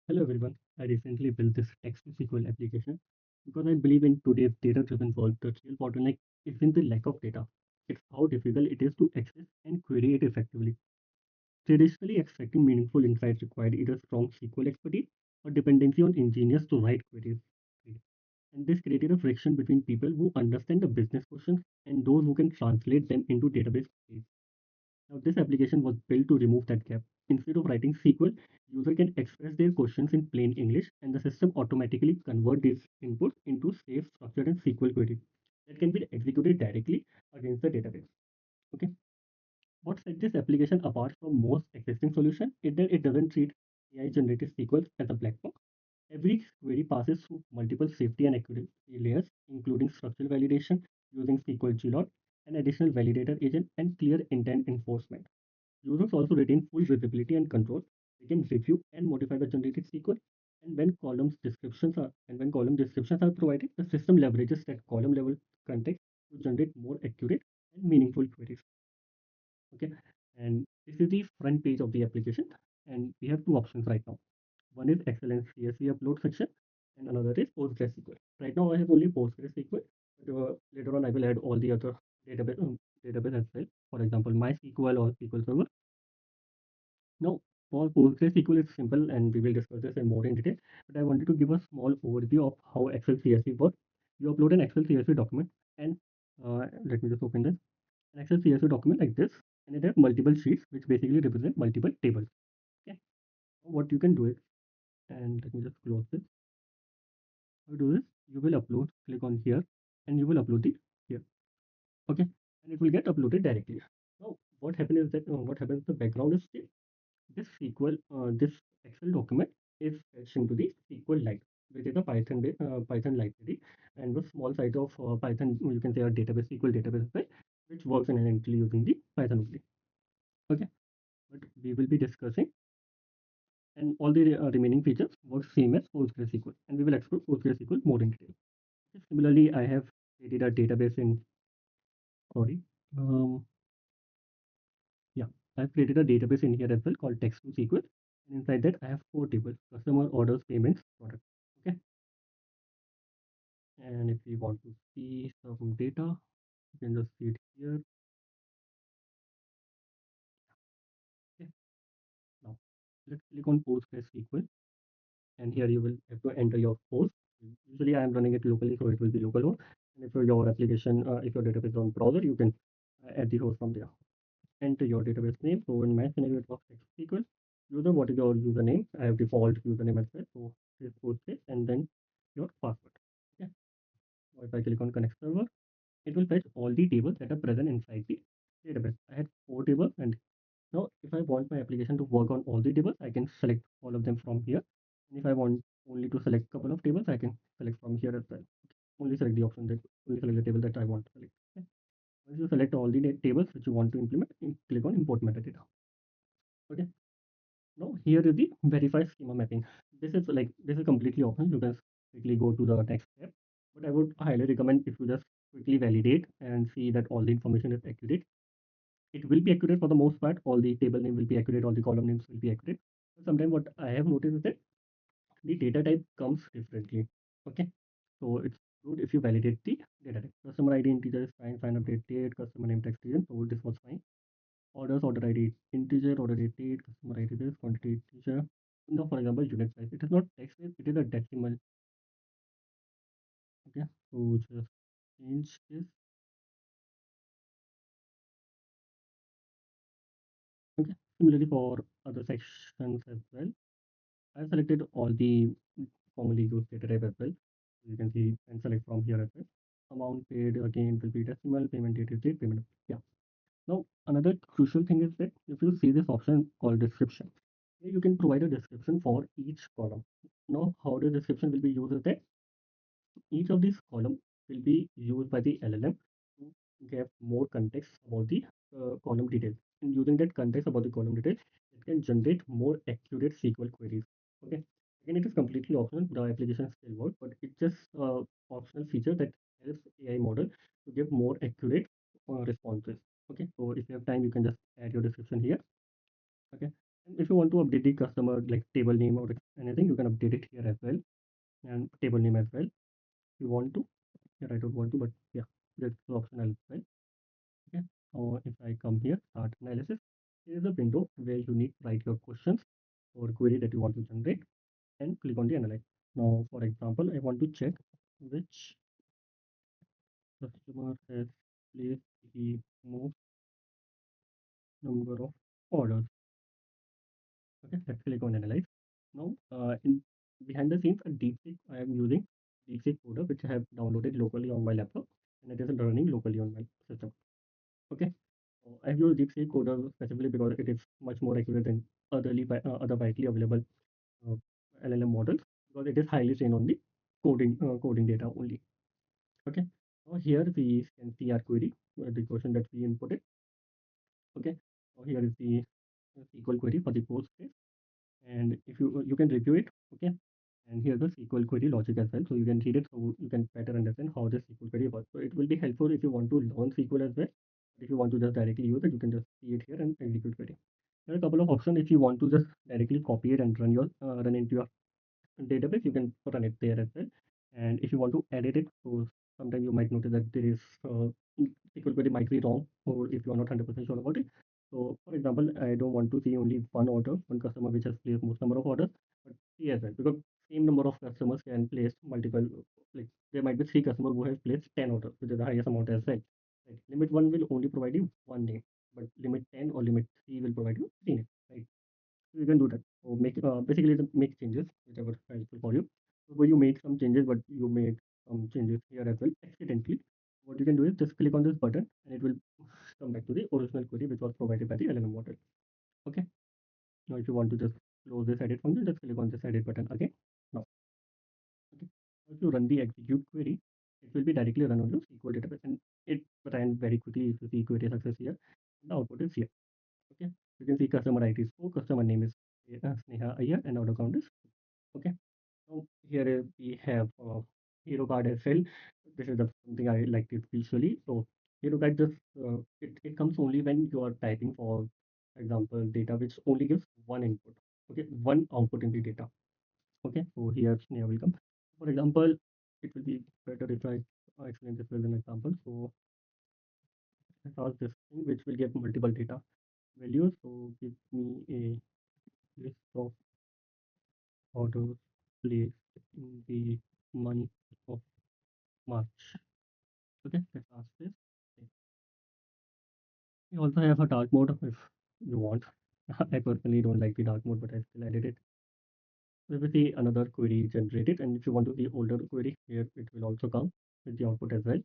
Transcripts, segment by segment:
Hello everyone. I recently built this text to SQL application because I believe in today's data-driven world, the real bottleneck isn't the lack of data. It's how difficult it is to access and query it effectively. Traditionally, extracting meaningful insights required either strong SQL expertise or dependency on engineers to write queries. And this created a friction between people who understand the business questions and those who can translate them into database queries. Now, this application was built to remove that gap. Instead of writing SQL, user can express their questions in plain English, and the system automatically convert these inputs into safe, structured, and SQL queries that can be executed directly against the database. Okay, what sets this application apart from most existing solutions is that it doesn't treat AI-generated SQL as a black box. Every query passes through multiple safety and accuracy layers, including structural validation using SQL glot, an additional validator agent, and clear intent enforcement. Users also retain full visibility and control. They can review and modify the generated SQL. And when column descriptions are provided, the system leverages that column level context to generate more accurate and meaningful queries. Okay. And this is the front page of the application. And we have two options right now. One is Excellence CSV upload section, and another is PostgreSQL. Right now, I have only PostgreSQL, but later on, I will add all the other database as well. For example, MySQL or SQL Server. Now, for PostgreSQL, it's simple, and we will discuss this in more in detail. But I wanted to give a small overview of how Excel CSV works. You upload an Excel CSV document, and let me just open this. An Excel CSV document like this, and it has multiple sheets, which basically represent multiple tables. Okay, what you can do is, and let me just close this. You do this, you will upload, click on here, and you will upload it here. Okay, and it will get uploaded directly. Now, what happens? The background is still this Excel document is fetched into the SQL Lite, which is a Python library, and with small size of Python, you can say a database SQL database, right, which works inherently using the Python only. Okay, but we will be discussing, and all the remaining features work same as PostgreSQL, and we will explore PostgreSQL more in detail. Similarly, I have created a database in, sorry, um, yeah, I've created a database in here as well called text to SQL. And inside that, I have four tables: customer, orders, payments, product. Okay. And if we want to see some data, you can just see it here. Okay. Now, let's click on PostgreSQL. And here you will have to enter your post. Usually, I am running it locally, so it will be local host. And if your application, if your database is on browser, you can add the host from there. Enter your database name. So in my scenario, it was SQL. User, what is your username? I have default username as well. So this post this and then your password. Okay. Now if I click on connect server, it will fetch all the tables that are present inside the database. I had four tables, and now if I want my application to work on all the tables, I can select all of them from here. And if I want only to select a couple of tables, I can select from here as well. Only select the option that only select the table that I want to select. Okay. Once you select all the tables which you want to implement, you click on import metadata. Okay. Now here is the verify schema mapping. This is completely optional. You can quickly go to the next step. But I would highly recommend if you just quickly validate and see that all the information is accurate. It will be accurate for the most part. All the table name will be accurate. All the column names will be accurate. But sometimes what I have noticed is that the data type comes differently. Okay. So it's good if you validate the data type. Customer ID integer is fine. Fine update date. Customer name text region. So this was fine. Orders, order ID integer, order date, customer ID this, quantity integer. Now, for example, unit size. It is not text based, it is a decimal. Okay, so just change this. Okay, similarly for other sections as well. I have selected all the commonly used data type as well. You can see and select from here as well. Amount paid again will be decimal, payment date is date, payment. Yeah. Now, another crucial thing is that if you see this option called description, here you can provide a description for each column. Now, how the description will be used is that each of these columns will be used by the LLM to give more context about the column details. And using that context about the column details, it can generate more accurate SQL queries. Okay. Again, it is completely optional. The application still works, but it's just optional feature that helps AI model to give more accurate responses. Okay. So if you have time, you can just add your description here. Okay. And if you want to update the customer like table name or anything, you can update it here as well, and table name as well. If you want to, here I don't want to, but yeah, that's optional as well. Okay. So if I come here, start analysis, here is a window where you need to write your questions or query that you want to generate and click on the analyze. Now, for example, I want to check which customer has placed the most number of orders. Okay, let's click on analyze. Now, in behind the scenes, a DeepSeek I am using DeepSeek coder which I have downloaded locally on my laptop and it is running locally on my system. Okay, so I have used DeepSeek coder specifically because it is much more accurate than other widely available uh, LLM models because it is highly trained on the coding data only. Okay, so here we can see our query, the question that we inputted. Okay, so here is the SQL query for the post phase, and if you can review it. Okay, and here's the SQL query logic as well, so you can read it so you can better understand how this SQL query works. So it will be helpful if you want to learn SQL as well. If you want to just directly use it, you can just see it here and execute query. There are a couple of options if you want to just directly copy it and run into your database, you can run it there as well. And if you want to edit it, so sometimes you might notice that there is SQL query might be wrong, or if you are not 100% sure about it. So, for example, I don't want to see only one order, one customer which has placed most number of orders, but three as well, because same number of customers can place multiple. Like there might be three customers who have placed 10 orders, which is the highest amount as well. Right? Limit one will only provide you one name, but limit 10 or limit three will provide you three names. Right? You can do that. So make basically make changes whichever is helpful for you. So you made some changes, but you made some changes here as well accidentally. What you can do is just click on this button and it will come back to the original query which was provided by the LLM model. Okay. Now if you want to just close this edit function, just click on this edit button again. Now, okay. If you run the execute query, it will be directly run on your SQL database and it ran very quickly. If you see query success here, the output is here. Okay. You can see customer ID is 4, customer name is Sneha Iyer, and order count is okay. So here we have hero card as well. This is something I liked it visually. So hero card just it comes only when you are typing, for example, data which only gives one input. Okay, one output in the data. Okay, so here Sneha will come. For example, it will be better if I explain this with an example. So let's ask this thing which will give multiple data values. So give me a list of orders placed in the month of March. Okay, let's ask this. Okay. We also have a dark mode if you want. I personally don't like the dark mode, but I still added it. We will see another query generated, and if you want to see older query, here it will also come with the output as well.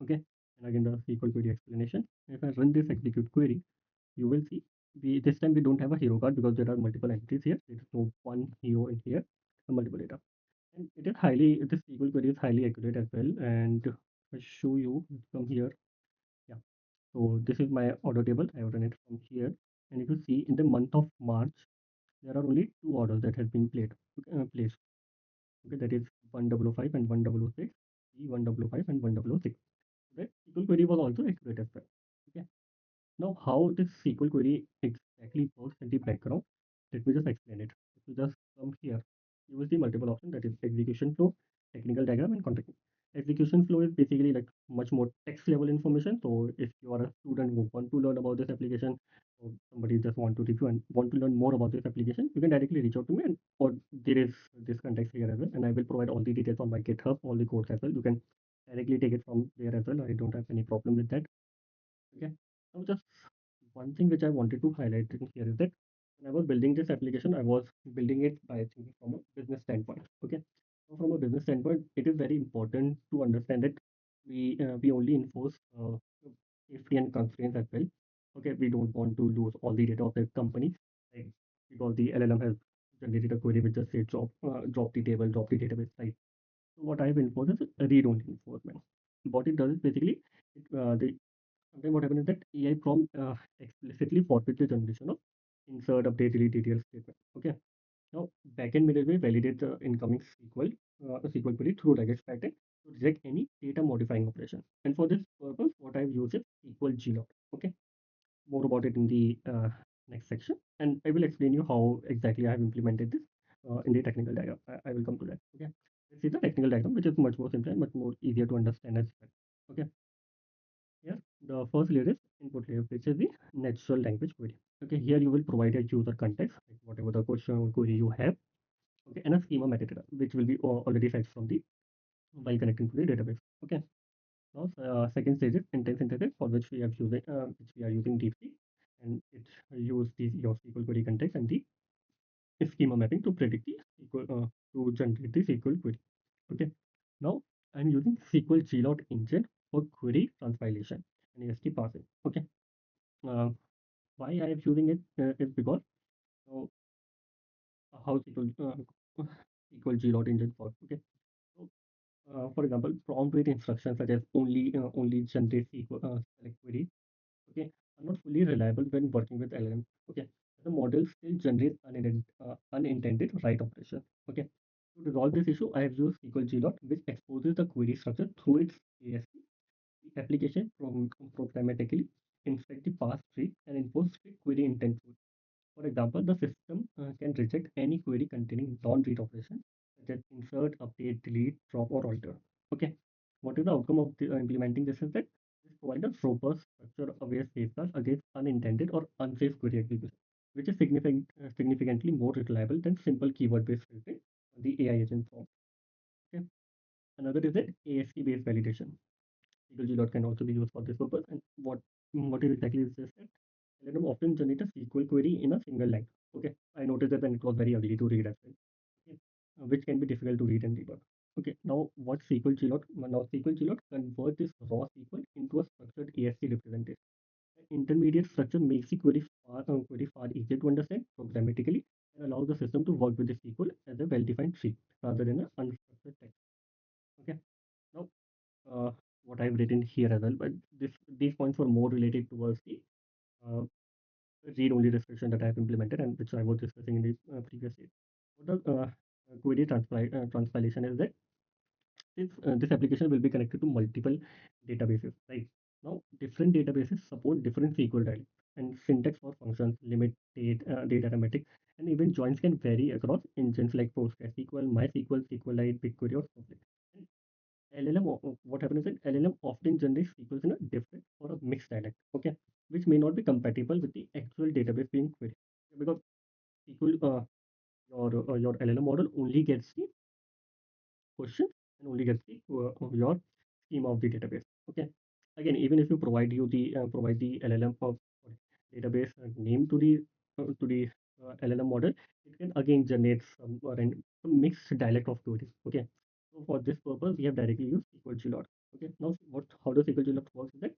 Okay, and again the SQL query explanation. If I run this execute query, you will see we this time we don't have a hero card because there are multiple entities here. There is no one hero in here, multiple data. And it is highly, this SQL query is highly accurate as well. And I show you from here. Yeah. So this is my order table. I have run it from here. And if you see in the month of March, there are only two orders that have been placed. Okay, that is 1005 and 1006, 1005 and 1006. That SQL query was also accurate as well. Okay. Now, how this SQL query exactly works in the background, let me just explain it. If you just come here, you will see multiple options, that is execution flow, technical diagram, and context. Execution flow is basically like much more text level information. So if you are a student who want to learn about this application, or somebody just want to review and want to learn more about this application, you can directly reach out to me, and or there is this context here as well, and I will provide all the details on my GitHub, all the codes as well. You can directly take it from there as well. I don't have any problem with that. Okay. Now, just one thing which I wanted to highlight in here is that when I was building this application, I was building it by thinking from a business standpoint. Okay. So from a business standpoint, it is very important to understand that we only enforce safety and constraints as well. Okay. We don't want to lose all the data of the company, like, because the LLM has generated a query which just says drop the table, drop the database, right? So what I've enforced is a read-only enforcement. What it does is basically the sometimes what happens is that AI prompt explicitly forbids the generation of insert, update, delete details statement. Okay. Now, backend middleware validates the incoming SQL query through regex pattern to reject any data modifying operation. And for this purpose, what I've used is SQL glog. Okay. More about it in the next section, and I will explain you how exactly I have implemented this. in the technical diagram. I will come to that. Okay. Let's see the technical diagram, which is much more simple and much more easier to understand as well. Okay. Here, the first layer is input layer, which is the natural language query. Okay. Here you will provide a user context, like whatever the question or query you have. Okay. And a schema metadata, which will be already fetched from the while connecting to the database. Okay. Now, second stage is intent synthesis, for which we are using DeepSeek, and it use the your SQL query context and the schema mapping to predict the to generate the SQL query. Okay. Now I'm using SQL glot engine for query transpilation and AST parsing. Okay. Uh, why I am using it is because uh, how SQL glot engine works. Okay. So, for example, prompt with instructions such as only generate SQL select query. Okay, are not fully reliable when working with LLM. Okay, the model still generates unintended write operation. Okay, to resolve this issue, I have used SQL glot, which exposes the query structure through its ASP. The application programmatically inspect the parse tree and enforce strict query intent rules. For example, the system can reject any query containing non-read operations such as insert, update, delete, drop, or alter. Okay, what is the outcome of implementing this is that this provides a robust structure-aware safeguard against unintended or unsafe query execution, which is significantly more reliable than simple keyword-based filtering on the AI agent form. Okay, another is that ASC-based validation. SQL can also be used for this purpose. And what is exactly is this? That LLM often generate a SQL query in a single line. Okay, I noticed that, and it was very ugly to read as well. Okay, which can be difficult to read and debug. Okay, now SQL Gilot convert this raw SQL into a structured ASC representation. The intermediate structure makes the query far easier to understand programmatically and allows the system to work with the SQL as a well-defined tree rather than an unstructured text. Okay, now uh, what I've written here as well, but these points were more related towards the uh, read-only restriction that I have implemented and which I was discussing in the previous stage. What the query transpilation is that this application will be connected to multiple databases, right? Now, different databases support different SQL dialects and syntax for functions, limit, data arithmetic, and even joins can vary across engines like PostgreSQL, MySQL, SQLite, BigQuery, or Snowflake. LLM, what happens is that LLM often generates SQLs in a different or a mixed dialect, okay, which may not be compatible with the actual database being queried. Because SQL, your LLM model only gets the question and only gets the your schema of the database. Okay. Again, even if you provide the LLM of database name to the LLM model, it can again generate some mixed dialect of queries. Okay. So for this purpose, we have directly used SQL Glot. Okay. Now, how does SQL Glot works is that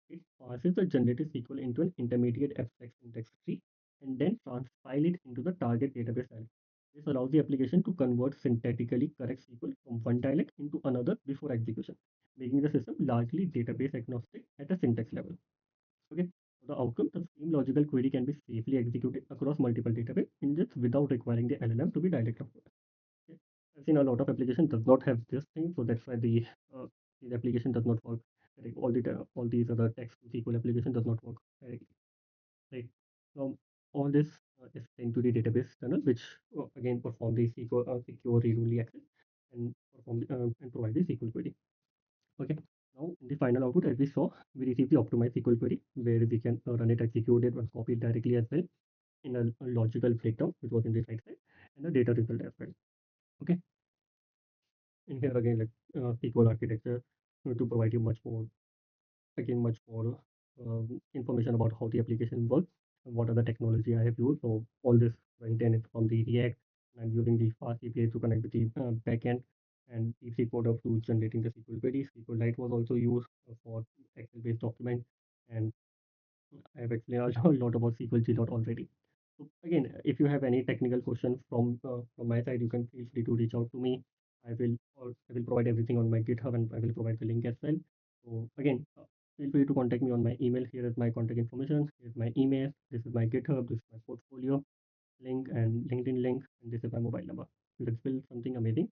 it passes the generated SQL into an intermediate abstract syntax tree and then transpile it into the target database file. This allows the application to convert syntactically correct SQL from one dialect into another before execution, making the system largely database agnostic at a syntax level. Okay, the outcome, the same logical query can be safely executed across multiple database engines without requiring the LLM to be dialect of code. Okay. I've seen a lot of applications does not have this thing, so that's why the application does not work. Like all these other text to SQL application does not work directly. Right. Now, all this is sent to the database tunnel, which again perform the secure read-only access and provide the SQL query. Okay. Now, in the final output, as we saw, we receive the optimized SQL query where we can run it executed and copy it directly as well in a logical breakdown, which was in the right side, and the data result as well. Okay. In here again, like SQL architecture to provide you much more information about how the application works and what are the technology I have used. So all this front end is from the React. I'm using the fast API to connect with the backend and DeepSeek model to generating the SQL queries. SQLite was also used for Excel-based document, and I have explained a lot about SQL G already. So again, if you have any technical questions from my side, you can feel free to reach out to me. I will provide everything on my GitHub and I will provide the link as well. So again, feel free to contact me on my email. Here is my contact information. Here's my email. This is my GitHub. This is my portfolio link and LinkedIn link, and this is my mobile number. Let's build something amazing